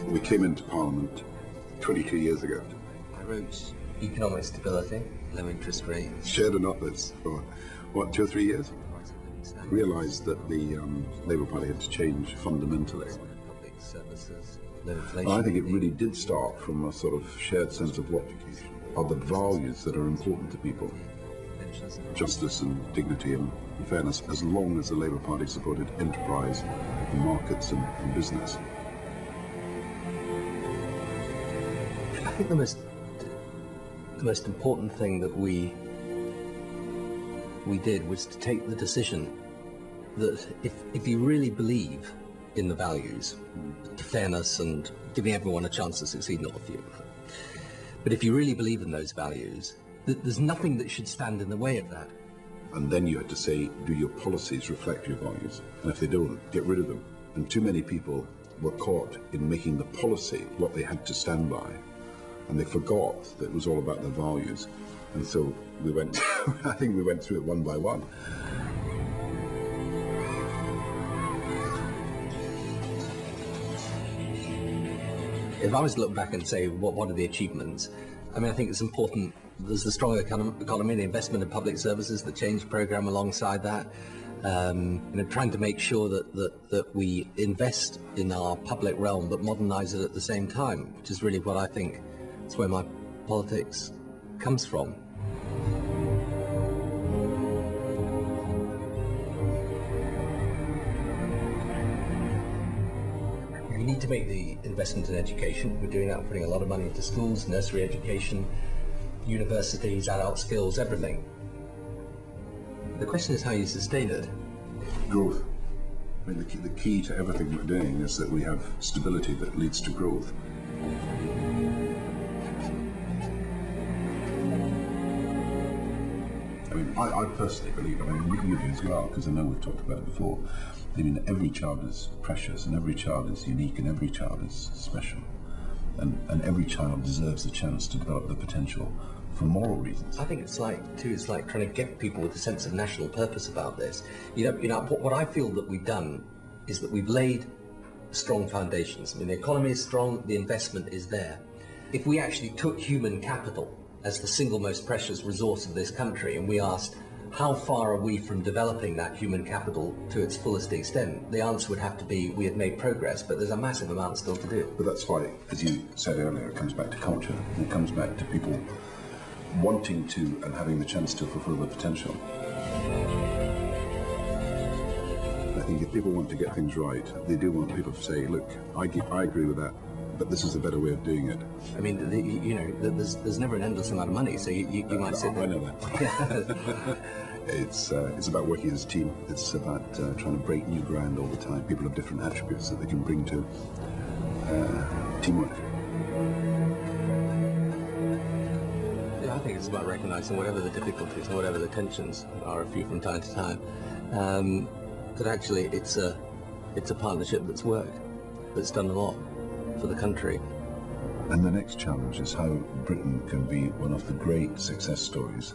We came into Parliament 22 years ago. I wrote economic stability, low interest rates. Shared an office for, what, 2 or 3 years? Realised that the Labour Party had to change fundamentally. Public services, low inflation. I think it really did start from a sort of shared sense of what are the values that are important to people. Justice and dignity and fairness, as long as the Labour Party supported enterprise and markets and business. I think the most important thing that we did was to take the decision that if you really believe in the values, fairness and giving everyone a chance to succeed, not a few, but if you really believe in those values, there's nothing that should stand in the way of that. And then you had to say, do your policies reflect your values? And if they don't, get rid of them. And too many people were caught in making the policy what they had to stand by. And they forgot that it was all about their values. And so we went, I think we went through it one by one. If I was to look back and say, what are the achievements? I mean, I think it's important. There's the strong economy, the investment in public services, the change programme alongside that. Trying to make sure that we invest in our public realm but modernise it at the same time, which is really what I think is where my politics comes from. We need to make the investment in education. We're doing that, putting a lot of money into schools, nursery education, universities, adult skills, everything. The question is how you sustain it. Growth. I mean, the key to everything we're doing is that we have stability that leads to growth. I mean, I personally believe, I mean, you do as well, because I know we've talked about it before. I mean, every child is precious, and every child is unique, and every child is special. And every child deserves a chance to develop their potential for moral reasons. I think it's like trying to get people with a sense of national purpose about this. You know, what I feel that we've done is that we've laid strong foundations. I mean, the economy is strong, the investment is there. If we actually took human capital as the single most precious resource of this country and we asked, how far are we from developing that human capital to its fullest extent? The answer would have to be, we have made progress, but there's a massive amount still to do. But that's why, as you said earlier, it comes back to culture, and it comes back to people wanting to and having the chance to fulfill their potential. I think if people want to get things right, they do want people to say, look, I agree with that, but this is a better way of doing it. I mean, there's never an endless amount of money, so you might sit there. I know that. It's about working as a team. It's about trying to break new ground all the time. People have different attributes that they can bring to teamwork. Yeah, I think it's about recognising whatever the difficulties and whatever the tensions are, a few from time to time, that actually it's a partnership that's worked, that's done a lot for the country. And the next challenge is how Britain can be one of the great success stories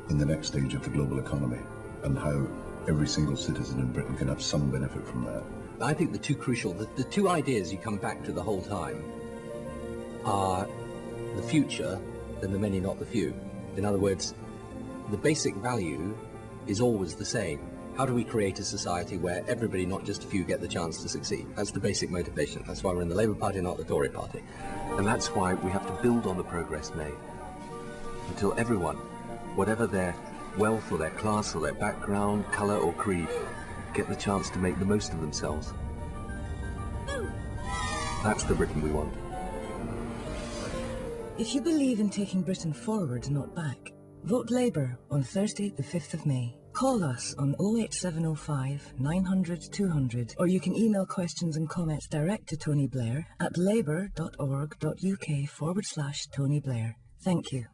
in the next stage of the global economy, and how every single citizen in Britain can have some benefit from that. I think the two ideas you come back to the whole time are the future and the many, not the few. In other words, the basic value is always the same. How do we create a society where everybody, not just a few, get the chance to succeed? That's the basic motivation. That's why we're in the Labour Party, not the Tory Party. And that's why we have to build on the progress made until everyone, whatever their wealth or their class or their background, colour or creed, get the chance to make the most of themselves. That's the Britain we want. If you believe in taking Britain forward, not back, vote Labour on Thursday the 5th of May. Call us on 08705 900 200, or you can email questions and comments direct to Tony Blair at labour.org.uk/Tony Blair. Thank you.